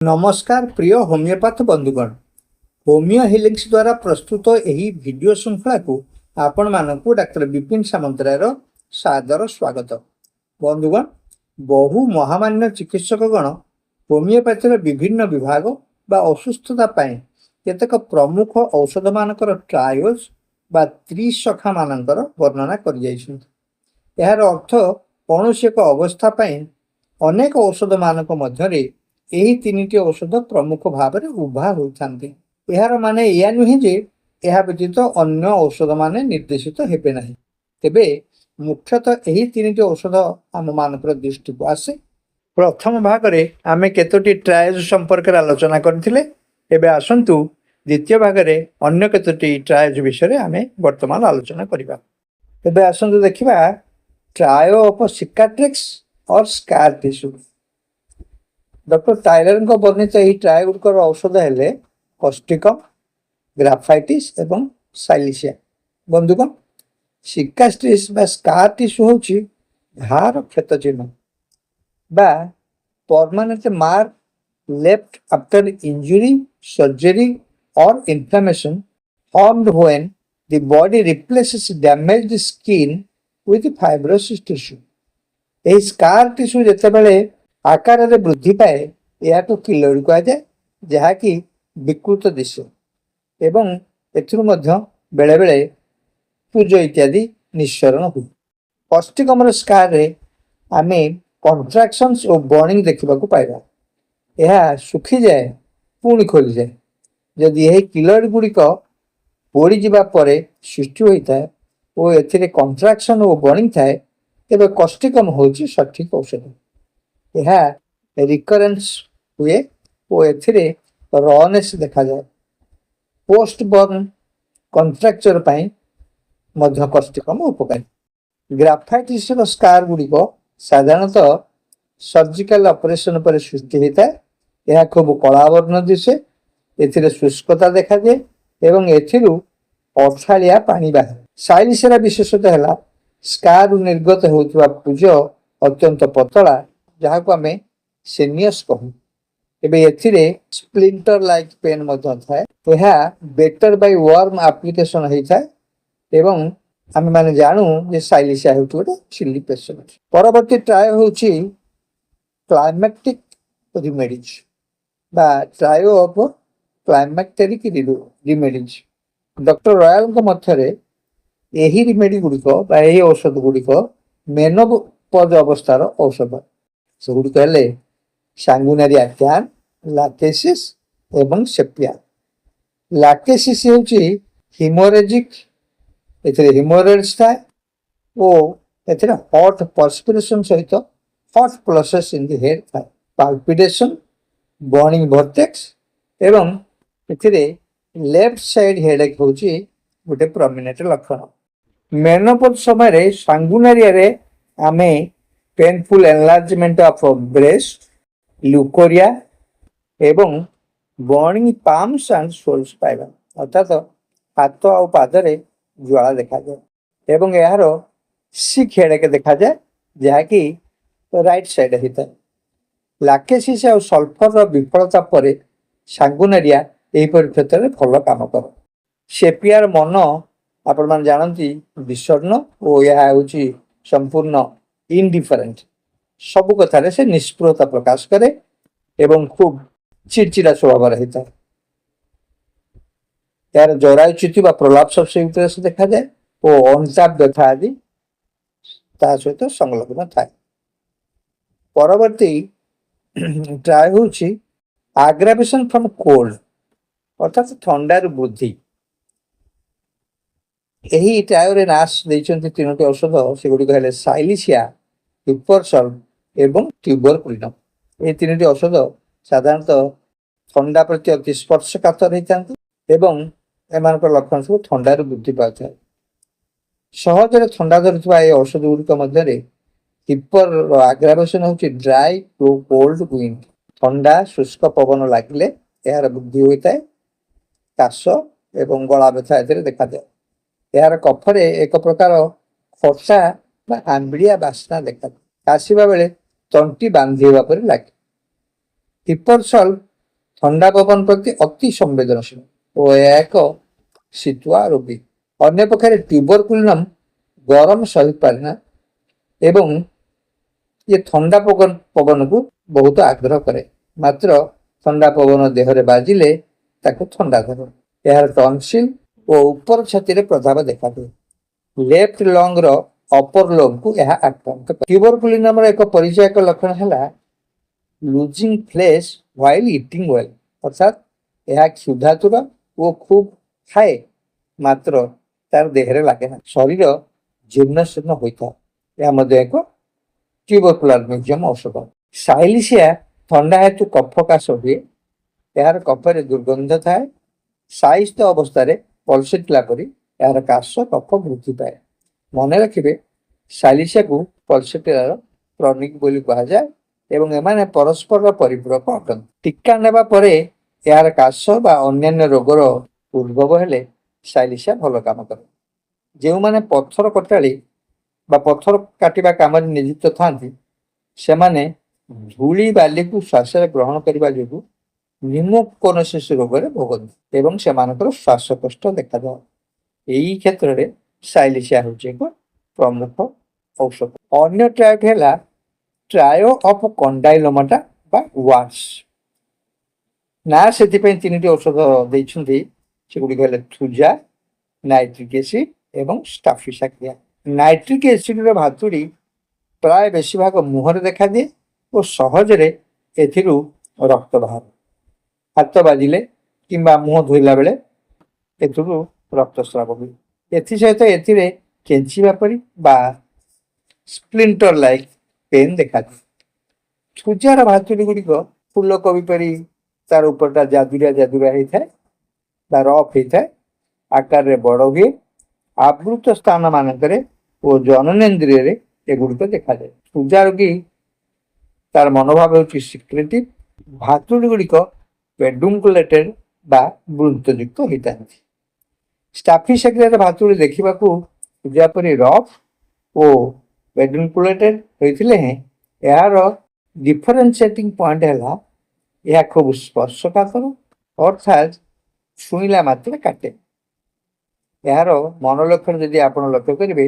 नमस्कार प्रिय होमिओपाथ बंधुगण। होमिओ हिलिंग्स द्वारा प्रस्तुत यही वीडियो श्रृंखला को आपण मानकु डाक्टर विपिन सामंतरायर सादर स्वागत। बंधुगण, बहु महामान्य चिकित्सकगण होमिओपाथीर विभिन्न विभाग बा असुस्थता पाए केतेक प्रमुख औषध मानकर ट्रायल्स बा त्रिशखा मानकर वर्णना कर जाइछन्ति। यार अर्थ कौनसी एक अवस्था पाए अनेक औषध मानक मध्यरे यही तीनिटी औषध प्रमुख भाव में उभा होता यार माने या नुहे जे यह व्यतीत अन्य औषध माने निर्देशित हेबे नाही। तेबे मुख्यतः यही तीनिटी औषध आम मानकर दृष्टि को आसे। प्रथम भाग में आम केतोटी ट्रायल्स संपर्क आलोचना करथिले। एबे आसंतु द्वितीय भाग में अन्य केतोटी ट्रायल्स विषय आम वर्तमान आलोचना करिबा। एबे आसंतु देखिबा ट्रायल ऑफ सिकाट्रिक्स और स्कार टिश्यू। डॉक्टर टाइलर वर्णित यही ट्राय गुड़िकर औषध हेले कस्टिकम, ग्राफाइटिस एवं साइलिसिया। बंधुगण, सिकाट्रिक्स बा स्कार टिश्यू होची घार क्षत चिन्ह बा permanent mark left after injury, surgery और inflammation formed when the body replaces damaged skin with fibrous tissue। यही स्कार टिश्यू जितेबाला आकार रे वृद्धि पाए या तो किलोरी कह जाए जहाँकि विकृत दिशे एवं एथिरु मध्य बेले बेले पूज इत्यादि निस्सरण हुए। कस्टिकमर स्कार रे आमे कॉन्ट्रैक्शंस और बर्निंग देखा पाइबा। यह सुखी जाए पुणी खोली जाए। जदि यही किलोरी गुड़िक पोड़ी जावा परे सृष्टि होता है और एथिरे कॉन्ट्रैक्शन और बर्निंग थाए तेबे कस्टिकम होची सठिक औषध। यह रिकरेन्स हुए और एथिरे रनेस देखा जाए। पोस्ट बर्न कॉन्ट्रैक्चर पाई मध्य कस्टिकम उपकारी। ग्राफाइटिस स्कार गुड़िक साधारणतः सर्जिकल ऑपरेशन पर सृष्टि होता है। यह खूब कला वर्ण दिशे, एथिरे शुष्कता देखा जाए एवं एथिरु अठालिया पानी बाहर। साइलिसिया विशेषता है स्कार निर्गत होता पूज अत्यंत पतला जहाँ को आम सेनियस कहू। एबे एथिरे स्प्लिंटर लाइक पेन मध्य थाए। यह बेटर बाय वर्म एप्लिकेशन होता है एवं आम माने जानू जे साइलिसिया होती गोटे चिल्ली पेशेंट। परवर्ती ट्राय होची क्लाइमेटिक रिमेडीज बा try of climacteric remedies. Doctor royal मध्य यही रिमेडी गुड़िक बा यही औषध गुड़िक मेनोपॉज अवस्थार औषध सेगुड़िक हेले सांगुनारिया कैन, लाकेसिस एवं सेपिया। लाकेसिस होची हिमोरेजिक, एथिरे हिमोरेज थाए और एथिरे हॉट पर्सपिरेशन सहित hot pluses in the head थाए। पाल्पिटेशन, बर्निंग वर्टेक्स एवं एथिरे लेफ्ट साइड हेडेक होची गोटे प्रोमिनेंट लक्षण। मेनोपॉज समय रे सांगुनारिया रे आमे painful enlargement of breast, leucorrhoea एवं बर्निंग पाम्स एंड सोल्स पाइबा। अर्थात हाथ और पादरे ज्वाला देखा जाए एवं यार सिक हेडेक देखा जाए जहाँकि राइट साइड होता है। लाकेसिस और सल्फर विफलता पर सांगुनारिया यहीपर क्षेत्र में भल काम कर। सेपियार मन आपण मान जानती विषर्ण और यह हूँ संपूर्ण इनडिफरेंट। सबु कथार से निष्प्रियता प्रकाश करे एवं खूब चिड़चिड़ा स्वभाव रहता है। यार जरायुच्युति प्रलाप सबसे देखा जाए और अंताप व्यथा आदि सहित संलग्न थाए। परवर्ती ट्राय होची आग्रावेशन फ्रॉम कोल्ड अर्थात ठंडार वृद्धि। यही ट्राय नाश देइछन्ति तीनोटी औषध सेगुड़िक हेले साइलिसिया, हिपरसल्फ एवं ट्यूबरकुलिनम। ये तीनोटी औषध साधारणतः ठंडा प्रति अति स्पर्शकातर होता एवं एमानक लक्षण सब ठंडार वृद्धि पाता है। सहजरे ठंडा धरुवा ये औषध गुड़िक मध्य हिपर आग्रावेशन होची ड्राई कोल्ड विंड। ठंडा शुष्क पवन लगिले यार वृद्धि होता है। काश एवं गला व्यथा एथिरे देखा जाए। यार कफरे एक प्रकार खटा बा आंबिड़िया बास्ना देखा। काशिबा बेले तंटी बांधी होगा पर लगे। हिपरसल्फ ଥଣ୍ଡା ପବନ ପ୍ରତି ଅତି ସମ୍ବେଦନଶୀଳ ଓ ଏହା ଏକ ଶୀତୁଆ ରୋଗୀ। ଅନ୍ୟପକ୍ଷରେ ଟ୍ୟୁବରକୁଲିନମ୍ ଗରମ ସହିପାରେନା ଏବଂ ଇଏ ଥଣ୍ଡା ପବନକୁ ବହୁତ ଆଗ୍ରହ କରେ। ମାତ୍ର ଥଣ୍ଡା ପବନ ଦେହରେ ବାଜିଲେ ତାକୁ ଥଣ୍ଡା ଧରେ। ଏହାର ଟନସିଲ ଓ ଉପର ଛାତିରେ ପ୍ରଭାବ ଦେଖାଦିଏ। ଲେଫ୍ଟ ଲଙ୍ଗର ଅପର ଲୋବକୁ ଏହା ଆକ୍ରାନ୍ତ କରେ। ଟ୍ୟୁବରକୁଲିନମର ଏକ ପରିଚୟକ ଲକ୍ଷଣ ହେଲା ଲୁଜିଂ ଫ୍ଲେଶ ହ୍ୱାଇଲ ଇଟିଂ ୱେଲ, ଅର୍ଥାତ୍ ଏହା କ୍ଷୁଧାତୁର ଓ ଖୁବ୍ ଖାଏ, ମାତ୍ର ତାର ଦେହରେ ଲାଗେ ନା। ଶରୀର ଜୀର୍ଣ୍ଣ ଶୀର୍ଣ୍ଣ ହୋଇଥାଏ। ଏହା ମଧ୍ୟ ଏକ ଟ୍ୟୁବରକୁଲାରମିଜମ ଔଷଧ। ସାଇଲିସିଆ ଥଣ୍ଡା ହେତୁ କଫ କାଶ ହୁଏ। ଏହାର କଫରେ ଦୁର୍ଗନ୍ଧ ଥାଏ। ସାଇସ୍ଥ ଅବସ୍ଥାରେ ପଲସେଟିଲା ପରି ଏହାର କାଶ କଫ ବୃଦ୍ଧି ପାଏ। ମନେ ରଖିବେ, ସାଇଲିସିଆକୁ ପଲସେଟିଲାର କ୍ରନିକ ବୋଲି କୁହାଯାଏ ଏବଂ ଏମାନେ ପରସ୍ପରର ପରିପୂରକ ଅଟନ୍ତି। ଟୀକା ନେବା ପରେ ଏହାର କାଶ ବା ଅନ୍ୟାନ୍ୟ ରୋଗର ଉଦ୍ଭବ ହେଲେ ସାଇଲିସିଆ ଭଲ କାମ କରେ। ଯେଉଁମାନେ ପଥର କଟାଳି ବା ପଥର କାଟିବା କାମରେ ନିଯୁକ୍ତ ଥାନ୍ତି, ସେମାନେ ଧୂଳି ବାଲିକୁ ଶ୍ୱାସରେ ଗ୍ରହଣ କରିବା ଯୋଗୁଁ ନିମୋକୋନୋସିସ୍ ରୋଗରେ ଭୋଗନ୍ତି ଏବଂ ସେମାନଙ୍କର ଶ୍ୱାସକଷ୍ଟ ଦେଖାଯାଏ। ଏହି କ୍ଷେତ୍ରରେ ସାଇଲିସିଆ ହେଉଛି ଏକ ପ୍ରମୁଖ ଔଷଧ। ଅନ୍ୟ ଟ୍ରାଏଟ୍ ହେଲା ଟ୍ରାୟୋ ଅଫ୍ କଣ୍ଡାଇଲୋମାଟା ବା ୱାର୍ସ। ନା ସେଥିପାଇଁ 3ଟି ଔଷଧ ଦେଇଛନ୍ତି, ସେଗୁଡ଼ିକ ହେଲେ ଥୁଜା, ନାଇଟ୍ରିକ୍ ଏସିଡ ଏବଂ ଷ୍ଟାଫିସାକ୍ରିଆ। ନାଇଟ୍ରିକ୍ ଏସିଡର ଭାତୁଡ଼ି ପ୍ରାୟ ବେଶୀ ଭାଗ ମୁହଁରେ ଦେଖାଦିଏ ଓ ସହଜରେ ଏଥିରୁ ରକ୍ତ ବାହାରେ। ହାତ ବାଜିଲେ କିମ୍ବା ମୁହଁ ଧୋଇଲା ବେଳେ ଏଥିରୁ ରକ୍ତସ୍ରାବ ହୁଏ। ଏଥିସହିତ ଏଥିରେ କେଞ୍ଚିବା ପରି ବା ସ୍ପ୍ଲିଣ୍ଟର ଲାଇକ୍ ପେନ୍ ଦେଖାଦିଏ। ଥୁଜାର ଭାତୁଡ଼ି ଗୁଡ଼ିକ ଫୁଲକୋବି ପରି ତାର ଉପରଟା ଜାଦୁରିଆ ହେଇଥାଏ ବା ରଫ୍ ହେଇଥାଏ, ଆକାରରେ ବଡ଼ ହୁଏ। ଆବୃତ ସ୍ଥାନ ମାନଙ୍କରେ ଓ ଜନନେନ୍ଦ୍ରିୟରେ ଏଗୁଡ଼ିକ ଦେଖାଯାଏ। ଥୁଜା ରୋଗୀ ତାର ମନୋଭାବ ହେଉଛି ସିକ୍ରେଟିଭ। ଭାତୁଡ଼ି ଗୁଡ଼ିକ ପେଡୁଙ୍କୁଲେଟେଡ ବା ବୃନ୍ତଯୁକ୍ତ ହୋଇଥାନ୍ତି। ଷ୍ଟାଫିସାକ୍ରିଆର ଭାତୁଡ଼ି ଦେଖିବାକୁ ଥୁଜା ପରି ରଫ୍ ଓ ପେଡୁଙ୍କୁଲେଟେଡ ହୋଇଥିଲେ ହେଁ ଏହାର ଡିଫରେନ୍ସିଏଟିଂ ପଏଣ୍ଟ ହେଲା ଏହା ଖୁବ୍ ସ୍ପର୍ଶକାତର, ଅର୍ଥାତ୍ ଛୁଇଁଲା ମାତ୍ରେ କାଟେ। ଏହାର ମନୋଲକ୍ଷଣ ଯଦି ଆପଣ ଲକ୍ଷ୍ୟ କରିବେ,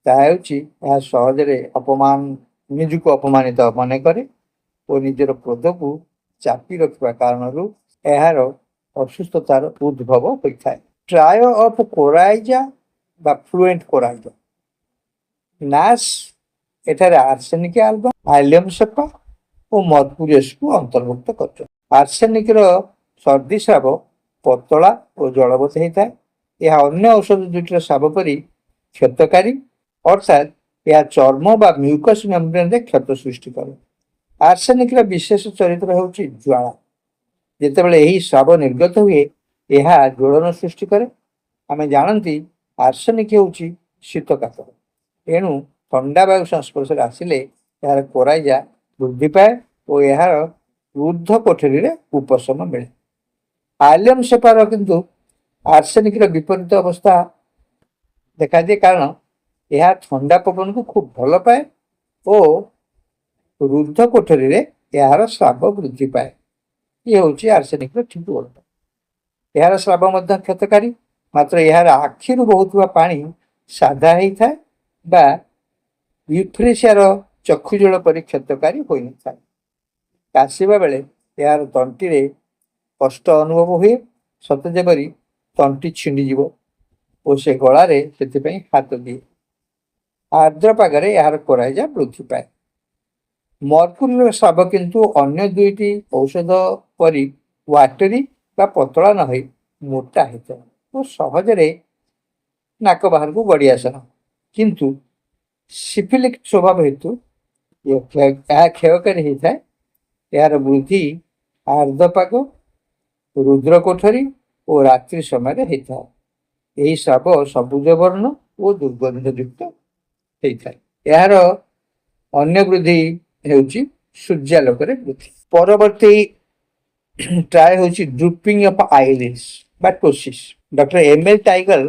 ତାହା ହେଉଛି ଏହା ସହଜରେ ନିଜକୁ ଅପମାନିତ ମନେ କରେ ଓ ନିଜର କ୍ରୋଧକୁ ଚାପି ରଖିବା କାରଣରୁ ଏହାର ଅସୁସ୍ଥତାର ଉଦ୍ଭବ ହୋଇଥାଏ। ଟ୍ରାୟୋ ଅଫ୍ କୋରାଇଜା ବା ଫ୍ଲୁଏଣ୍ଟ କୋରାଇଜା। ନାସ୍ ଏଠାରେ ଆର୍ସେନିକ ଆଲବମ୍, ଆଲିୟମ ସେପା ଓ ମର୍କୁରିୟସକୁ ଅନ୍ତର୍ଭୁକ୍ତ କରୁଛନ୍ତି। ଆର୍ସେନିକର ସର୍ଦ୍ଦି ସ୍ରାବ ପତଳା ଓ ଜଳବତ ହେଇଥାଏ। ଏହା ଅନ୍ୟ ଔଷଧ ଦୁଇଟିର ସ୍ରାବ ପରି କ୍ଷତକାରୀ, ଅର୍ଥାତ୍ ଏହା ଚର୍ମ ବା ମ୍ୟୁକସ୍ ମେମ୍ବ୍ରେନରେ କ୍ଷତ ସୃଷ୍ଟି କରେ। ଆର୍ସେନିକର ବିଶେଷ ଚରିତ୍ର ହେଉଛି ଜ୍ୱାଳା। ଯେତେବେଳେ ଏହି ସ୍ରାବ ନିର୍ଗତ ହୁଏ, ଏହା ଜ୍ୱଳନ ସୃଷ୍ଟି କରେ। ଆମେ ଜାଣନ୍ତି ଆର୍ସେନିକ ହେଉଛି ଶୀତକାତର, ଏଣୁ ଥଣ୍ଡା ବାୟୁ ସଂସ୍ପର୍ଶରେ ଆସିଲେ ଏହାର କୋରାଇଜା ବୃଦ୍ଧି ପାଏ ଓ ଏହାର ଊର୍ଦ୍ଧ୍ୱ କୋଠରୀରେ ଉପଶମ ମିଳେ। ଆଲିୟମ ସେପାର କିନ୍ତୁ ଆର୍ସେନିକର ବିପରୀତ ଅବସ୍ଥା ଦେଖାଦିଏ, କାରଣ ଏହା ଥଣ୍ଡା ପବନକୁ ଖୁବ୍ ଭଲ ପାଏ ଓ ଊର୍ଦ୍ଧ୍ୱ କୋଠରୀରେ ଏହାର ସ୍ରାବ ବୃଦ୍ଧି ପାଏ। ଇଏ ହେଉଛି ଆର୍ସେନିକର ଠିକ୍ ଓଲଟ। ଏହାର ସ୍ରାବ ମଧ୍ୟ କ୍ଷତକାରୀ, ମାତ୍ର ଏହାର ଆଖିରୁ ବହୁଥିବା ପାଣି ସାଧା ହେଇଥାଏ ବା ୟୁଫ୍ରେସିଆର ଚକ୍ଷୁଜଳ ପରି କ୍ଷତକାରୀ ହୋଇନଥାଏ। କାଶିବା ବେଳେ ଏହାର ତଣ୍ଟିରେ କଷ୍ଟ ଅନୁଭବ ହୁଏ, ସତେ ଯେପରି ତଣ୍ଟି ଛିଣ୍ଡିଯିବ ଓ ସେ ଗଳାରେ ସେଥିପାଇଁ ହାତ ଦିଏ। ଆର୍ଦ୍ର ପାଗରେ ଏହାର କୋରାଇଜା ବୃଦ୍ଧି ପାଏ। ମର୍କୁରୀର ସ୍ରାବ କିନ୍ତୁ ଅନ୍ୟ ଦୁଇଟି ଔଷଧ ପରି ୱାଟରୀ ବା ପତଳା ନ ହୋଇ ମୋଟା ହେଇଥାଏ ଓ ସହଜରେ ନାକ ବାହାରକୁ ଗଡ଼ି ଆସେ ନା। କିନ୍ତୁ ସିଫିଲିକ୍ ସ୍ୱଭାବ ହେତୁ ଏହା କ୍ଷୟକାରୀ ହେଇଥାଏ। ଏହାର ବୃଦ୍ଧି ଆର୍ଦ୍ରପାଗ, ରୁଦ୍ର କୋଠରୀ ଓ ରାତ୍ରି ସମୟରେ ହେଇଥାଏ। ଏହି ସ୍ରାବ ସବୁଜ ବର୍ଣ୍ଣ ଓ ଦୁର୍ଗନ୍ଧଯୁକ୍ତ ହେଇଥାଏ। ଏହାର ଅନ୍ୟ ବୃଦ୍ଧି ହେଉଛି ସୂର୍ଯ୍ୟାଲୋକରେ ବୃଦ୍ଧି। ପରବର୍ତ୍ତୀ ଟ୍ରାଏ ହେଉଛି ଡ୍ରୁପିଂ ଅଫ୍ ଆଇଲିଡ୍ସ ବା ଟୋସିସ୍। ଡକ୍ଟର ଏମ୍.ଏଲ୍. ଟାଇଗର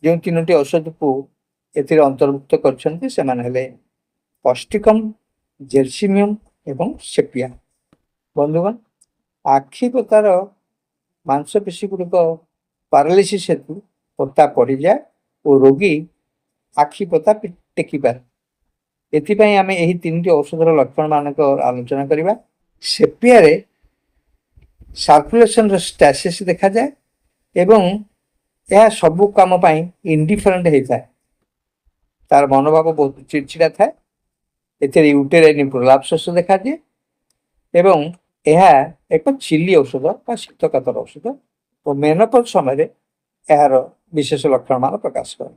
ଯେଉଁ 3ଟି ଔଷଧକୁ ଏଥିରେ ଅନ୍ତର୍ଭୁକ୍ତ କରିଛନ୍ତି, ସେମାନେ ହେଲେ ଅଷ୍ଟିକମ୍, ଜେର୍ସିମିୟମ୍ ଏବଂ ସେପିଆ। ବନ୍ଧୁଗଣ, ଆଖି ପତାର ମାଂସପେଶୀ ଗୁଡ଼ିକ ପାରାଲିସିସ୍ ହେତୁ ପତା ପଡ଼ିଯାଏ ଓ ରୋଗୀ ଆଖି ପତା ଟେକିପାରେ। ଏଥିପାଇଁ ଆମେ ଏହି ତିନିଟି ଔଷଧର ଲକ୍ଷଣମାନଙ୍କ ଆଲୋଚନା କରିବା। ସେପିଆରେ ସାର୍କୁଲେସନର ଷ୍ଟାସିସ୍ ଦେଖାଯାଏ ଏବଂ ଏହା ସବୁ କାମ ପାଇଁ ଇଣ୍ଡିଫରେଣ୍ଟ ହେଇଥାଏ। ତାର ମନୋଭାବ ବହୁତ ଚିଡ଼ଚିଡ଼ା ଥାଏ। ଏଥିରେ ୟୁଟେରାଇନ୍ ପ୍ରୋଲାପ୍ସସ୍ ଦେଖାଦିଏ ଏବଂ ଏହା ଏକ ଚିଲି ଔଷଧ ବା ଶୀତକାତର ଔଷଧ ଓ ମେନୋପଜ୍ ସମୟରେ ଏହାର ବିଶେଷ ଲକ୍ଷଣମାନ ପ୍ରକାଶ କରେ।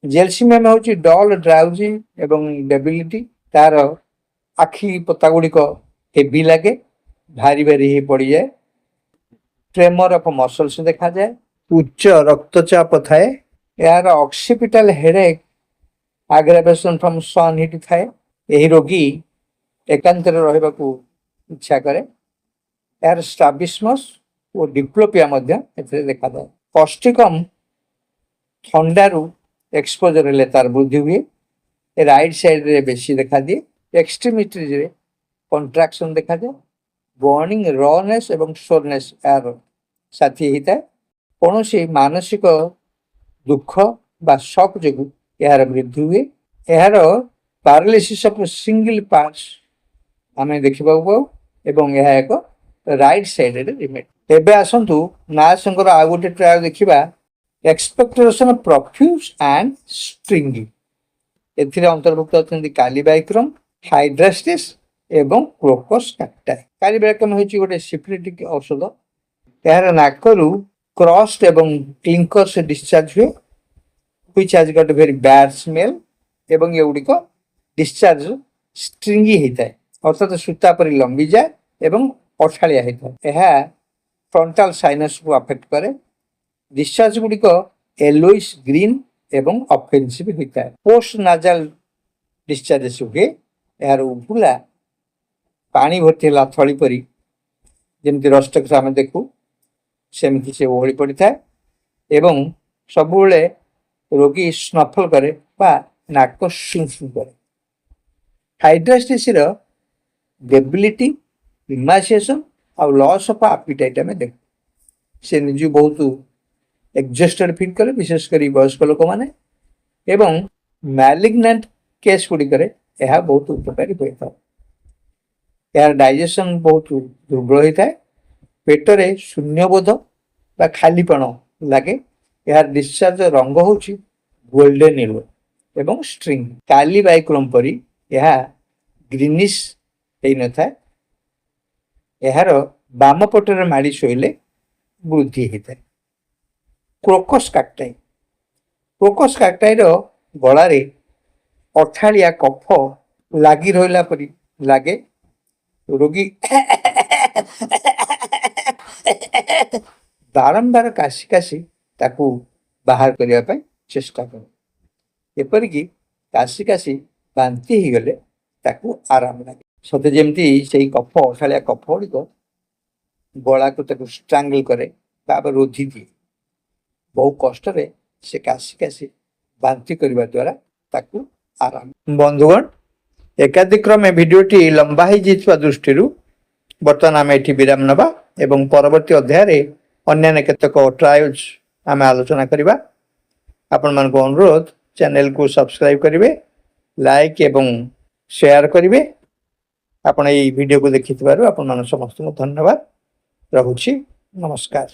ଜେଲସିମିଆମ ହେଉଛି ଡଲ୍, ଡ୍ରାଉଜି ଏବଂ ଡେବିଲିଟି। ତାର ଆଖି ପତା ଗୁଡ଼ିକ ହେଭି ଲାଗେ, ଭାରି ଭାରି ହେଇ ପଡ଼ିଯାଏ। ଟ୍ରେମର ଅଫ୍ ମସଲ୍ସ ଦେଖାଯାଏ। ଉଚ୍ଚ ରକ୍ତଚାପ ଥାଏ। ଏହାର ଅକ୍ସିପିଟାଲ ହେଡେକ୍ ଆଗ୍ରାଭେସନ୍ ଫ୍ରମ୍ ସନ୍ ହିଟ୍ ଥାଏ। ଏହି ରୋଗୀ ଏକାନ୍ତରେ ରହିବାକୁ ଇଚ୍ଛା କରେ। ଏହାର ଷ୍ଟ୍ରାବିସ୍ମସ୍ ଓ ଡିପ୍ଲୋପିଆ ମଧ୍ୟ ଏଥିରେ ଦେଖାଯାଏ। କଷ୍ଟିକମ୍ ଥଣ୍ଡାରୁ ଏକ୍ସପୋଜର ହେଲେ ତାର ବୃଦ୍ଧି ହୁଏ। ରାଇଟ୍ ସାଇଡ୍ରେ ବେଶୀ ଦେଖାଦିଏ। ଏକ୍ସଟ୍ରିମିଟିରେ କଣ୍ଟ୍ରାକ୍ସନ୍ ଦେଖାଯାଏ। ବର୍ଣ୍ଣିଂ, ରନେସ୍ ଏବଂ ସୋରନେସ୍ ଏହାର ସାଥୀ ହେଇଥାଏ। କୌଣସି ମାନସିକ ଦୁଃଖ ବା ସକ୍ ଯୋଗୁଁ ଏହାର ବୃଦ୍ଧି ହୁଏ। ଏହାର ପାରାଲିସିସ୍ ଅଫ୍ ସିଙ୍ଗଲ ପାର୍ଟସ୍ ଆମେ ଦେଖିବାକୁ ପାଉ ଏବଂ ଏହା ଏକ ରାଇଟ୍ ସାଇଡ୍ରେ ରିମେଟ୍। ଏବେ ଆସନ୍ତୁ ନାର୍ସଙ୍କର ଆଉ ଗୋଟେ ଟ୍ରାଏଲ୍ ଦେଖିବା, ଏକ୍ସପେକ୍ଟୋରେସନ୍ ପ୍ରଫ୍ୟୁଜ୍ ଆଣ୍ଡ ଷ୍ଟ୍ରିଙ୍ଗି। ଏଥିରେ ଅନ୍ତର୍ଭୁକ୍ତ ଅଛନ୍ତି କାଲିବାଇକ୍ରମ୍, ହାଇଡ୍ରାଷ୍ଟିସ୍ ଏବଂ କ୍ରୋକସ୍ କାକ୍ଟାଇ। କାଲିବାଇକ୍ରମ୍ ହେଉଛି ଗୋଟେ ସିଫିଲିଟିକ୍ ଔଷଧ। ଏହାର ନାକରୁ କ୍ରଷ୍ଟ ଏବଂ କ୍ଲିଙ୍କର୍ସ ଡିସଚାର୍ଜ ହୁଏ, which has got a very bad smell ଏବଂ ଏଗୁଡ଼ିକ ଡିସଚାର୍ଜ ଷ୍ଟ୍ରିଙ୍ଗି ହେଇଥାଏ, ଅର୍ଥାତ୍ ସୂତା ପରି ଲମ୍ବିଯାଏ ଏବଂ ଅଠାଳିଆ ହେଇଥାଏ। ଏହା ଫ୍ରଣ୍ଟାଲ ସାଇନସ୍କୁ ଆଫେକ୍ଟ କରେ। ଡିସଚାର୍ଜ ଗୁଡ଼ିକ ୟେଲୋଇସ୍ ଗ୍ରୀନ୍ ଏବଂ ଅଫେନ୍ସିଭ୍ ହୋଇଥାଏ। ପୋଷ୍ଟ ନାଜାଲ ଡିସଚାର୍ଜେସ୍ ହୁଏ। ଏହାର ଉଭୁଲା ପାଣି ଭର୍ତ୍ତି ହେଲା ଥଳି ପରି, ଯେମିତି ରଷ୍ଟକ୍ସ ଆମେ ଦେଖୁ ସେମିତି ସେ ଓହଳି ପଡ଼ିଥାଏ ଏବଂ ସବୁବେଳେ ରୋଗୀ ସ୍ନଫଲ୍ କରେ ବା ନାକ ସୁଁ ସୁଁ କରେ। ହାଇଡ୍ରାଷ୍ଟିସ୍ର ଡେବିଲିଟି, ଇମାସିଏସନ୍ ଆଉ ଲସ୍ ଅଫ୍ ଆପିଟାଇଟ୍ ଆମେ ଦେଖୁ। ସେ ନିଜକୁ ବହୁତ ଏକ୍ସଜଷ୍ଟେଡ୍ ଫିଲ୍ କରେ, ବିଶେଷ କରି ବୟସ୍କ ଲୋକମାନେ, ଏବଂ ମ୍ୟାଲିଗ୍ନାଣ୍ଟ କେସ୍ ଗୁଡ଼ିକରେ ଏହା ବହୁତ ଉପକାରୀ ହୋଇଥାଏ। ଏହାର ଡାଇଜେସନ୍ ବହୁତ ଦୁର୍ବଳ ହୋଇଥାଏ। ପେଟରେ ଶୂନ୍ୟବୋଧ ବା ଖାଲିପଣ ଲାଗେ। ଏହାର ଡିସଚାର୍ଜ ରଙ୍ଗ ହେଉଛି ଗୋଲ୍ଡେନ୍ ୟେଲୋ ଏବଂ ଷ୍ଟ୍ରିଙ୍ଗ। କାଲିବାଇକ୍ରମ୍ ପରି ଏହା ଗ୍ରୀନିଶ୍ ହେଇନଥାଏ। ଏହାର ବାମ ପଟରେ ମାଡ଼ି ଶୋଇଲେ ବୃଦ୍ଧି ହେଇଥାଏ। କ୍ରୋକସ୍ କାକ୍ଟାଇ। କ୍ରୋକସ୍ କାକ୍ଟାଇର ଗଳାରେ ଅଠାଳିଆ କଫ ଲାଗି ରହିଲା ପରି ଲାଗେ। ରୋଗୀ ବାରମ୍ବାର କାଶି କାଶି ତାକୁ ବାହାର କରିବା ପାଇଁ ଚେଷ୍ଟା କରେ। ଏପରିକି କାଶି କାଶି ବାନ୍ତି ହେଇଗଲେ ତାକୁ ଆରାମ ଲାଗେ, ସତେ ଯେମିତି ସେଇ କଫ, ଅଠାଳିଆ କଫ ଗୁଡ଼ିକ ଗଳାକୁ ତାକୁ ଷ୍ଟ୍ରାଙ୍ଗଲ୍ କରେ ବା ରୋଧି ଦିଏ। ବହୁ କଷ୍ଟରେ ସେ କାଶି କାଶି ବାନ୍ତି କରିବା ଦ୍ୱାରା ତାକୁ ଆରାମ। ବନ୍ଧୁଗଣ, ଏକାଧିକ୍ରମେ ଭିଡ଼ିଓଟି ଲମ୍ବା ହେଇଯାଇଥିବା ଦୃଷ୍ଟିରୁ ବର୍ତ୍ତମାନ ଆମେ ଏଠି ବିରାମ ନେବା ଏବଂ ପରବର୍ତ୍ତୀ ଅଧ୍ୟାୟରେ ଅନ୍ୟାନ୍ୟ କେତେକ ଟ୍ରାଏଲ୍ସ ଆମେ ଆଲୋଚନା କରିବା। ଆପଣମାନଙ୍କୁ ଅନୁରୋଧ, ଚ୍ୟାନେଲକୁ ସବସ୍କ୍ରାଇବ୍ କରିବେ, ଲାଇକ୍ ଏବଂ ସେୟାର କରିବେ। ଆପଣ ଏହି ଭିଡ଼ିଓକୁ ଦେଖିଥିବାରୁ ଆପଣମାନଙ୍କୁ ସମସ୍ତଙ୍କୁ ଧନ୍ୟବାଦ। ରହୁଛି, ନମସ୍କାର।